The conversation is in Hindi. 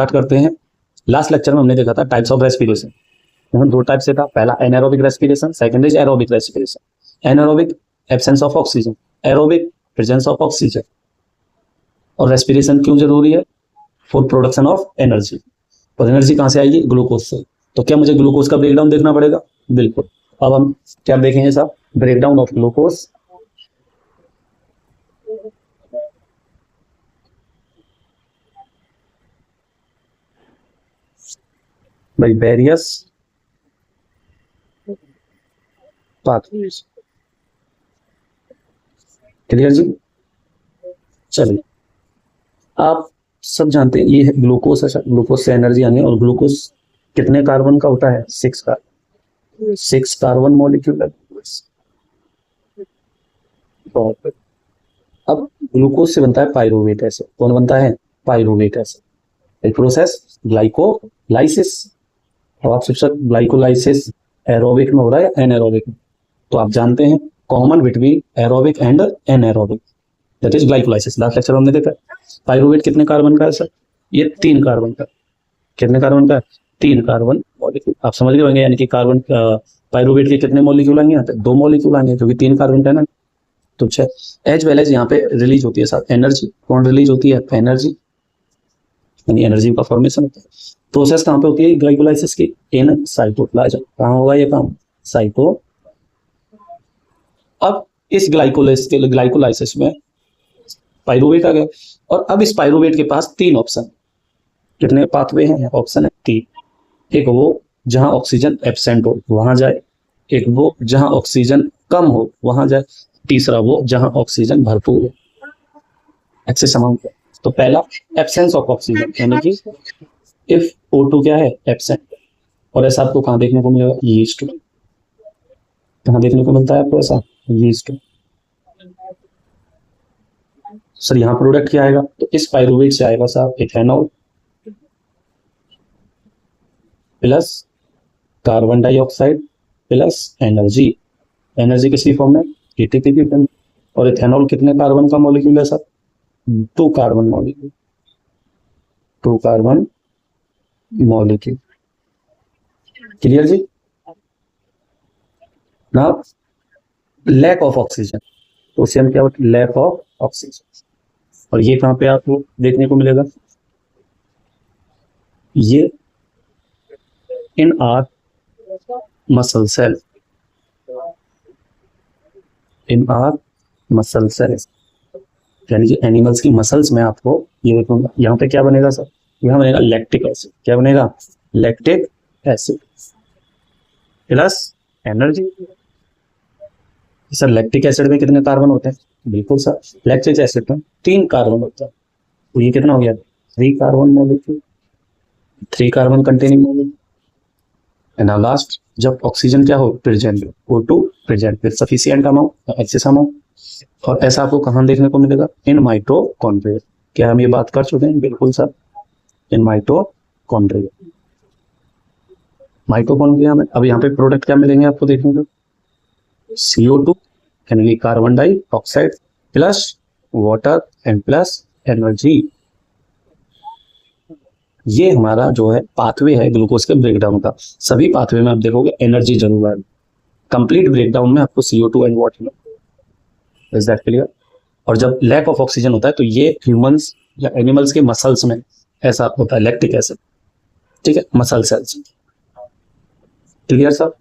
स्टार्ट करते हैं। लास्ट लेक्चर में हमने देखा था टाइप्स ऑफ रेस्पिरेशन। यहाँ दो टाइप से था, पहला anaerobic respiration, second is aerobic respiration. Anaerobic absence of oxygen, aerobic presence of oxygen. और रेस्पिरेशन क्यों जरूरी है? For production of energy. और एनर्जी कहाँ से आएगी? ग्लूकोज से। तो क्या मुझे ग्लूकोज का ब्रेकडाउन देखना पड़ेगा? बिल्कुल। अब हम क्या देखेंगे साहब? Breakdown of glucose by various pathways. Clear जी? चलिए, आप सब जानते हैं ये है ग्लूकोज है। ग्लूकोज से एनर्जी आनी है। और ग्लूकोज कितने कार्बन का होता है? 6 का। 6 कार्बन मॉलिक्यूल है। अब ग्लूकोज से बनता है पायरूवेट एसिड। कौन बनता है? Pyruvate acid. Process glycolysis. और आप सबसे ग्लाइकोलाइसिस एरोबिक में हो रहा है एनारोबिक में? तो आप जानते हैं common between aerobic and anaerobic, that is glycolysis. Last lecture हमने देखा। पायरूवेट कितने कार्बन का है सर? ये 3 कार्बन का। कितने कार्बन का? 3 कार्बन मॉलिक्यूल। आप समझ गए होंगे, यानी कि कार्बन पायरूवेट के कितने मॉलिक्यूल आएंगे? यहाँ पे 2 मॉलिक्यूल आएंगे, क्योंकि 3 कार्बन का है ना। तो एज वेल एज यहाँ पे रिलीज होती है साथ एनर्जी। कौन रिलीज होती है? एनर्जी, यानी एनर्जी का फॉर्मेशन होता है। प्रोसेस कहाँ पे होती है ग्लाइकोलाइसिस की? In cytoplasm. कहाँ होगा ये काम? साइटो। अब इस ग्लाइकोलाइसिस में पायरूवेट आ गया। और अब इस पायरूवेट के पास 3 ऑप्शन। कितने पाथवे हैं? ऑप्शन है 3। एक वो जहां ऑक्सीजन एब्सेंट हो वहां जाए, एक वो जहां ऑक्सीजन कम हो वहां जाए, तीसरा वो जहां ऑक्सीजन भरपूर हो, एक्सेस अमाउंट। तो पहला एब्सेंस ऑफ ऑक्सीजन, यानी कि इफ O2 क्या है? एब्सेंट। और ऐसा आपको कहाँ देखने को मिलेगा? यीस्ट में। कहाँ देखने को मिलता है आपको ऐसा? यीस्ट। सर यहाँ प्रोडक्ट क्या आएगा? तो इस पायरूवेट से आएगा साहब ethanol plus carbon dioxide plus energy. Energy किसकी फॉर्म में? एटीपी की फॉर्म। और इथेनॉल कितने कार्बन का मॉलिक्यूल है sir? 2 carbon molecule. 2 carbon molecule. Clear जी? Now lack of oxygen. तो उससे हम क्या होता है? Lack of oxygen. और ये कहाँ पे आपको देखने को मिलेगा? ये in our muscle cell. In our muscle cell, यानी कि एनिमल्स की मसल्स में आपको ये देखूंगा। यहाँ पे क्या बनेगा सर? यहाँ बनेगा लैक्टिक एसिड। क्या बनेगा? Lactic acid plus energy. Sir lactic acid में कितने कार्बन होते हैं? बिल्कुल सर, लैक्टिक एसिड में 3 कार्बन होता है। तो ये कितना हो गया? 3 carbon molecule, 3 carbon containing molecule. And last जब ऑक्सीजन क्या हो? Present, O2 present with sufficient amount, excess amount. और ऐसा आपको कहाँ देखने को मिलेगा? In mitochondria. क्या हम ये बात कर चुके हैं? बिल्कुल सर, इन माइटोकॉन्ड्रिया। माइटोकॉन्ड्रिया में अब यहाँ पे प्रोडक्ट क्या मिलेंगे आपको देखने को? CO2 यानी कि carbon dioxide plus water and plus energy. ये हमारा जो है पाथवे है ग्लूकोज के ब्रेकडाउन का। सभी पाथवे में आप देखोगे एनर्जी जरूर है। कंप्लीट ब्रेकडाउन में आपको CO2 and water. Is that clear? और जब लैक ऑफ ऑक्सीजन होता है तो ये ह्यूमंस या एनिमल्स के मसल्स में ऐसा होता है लैक्टिक एसिड। ठीक है, मसल सेल्स। Clear sir?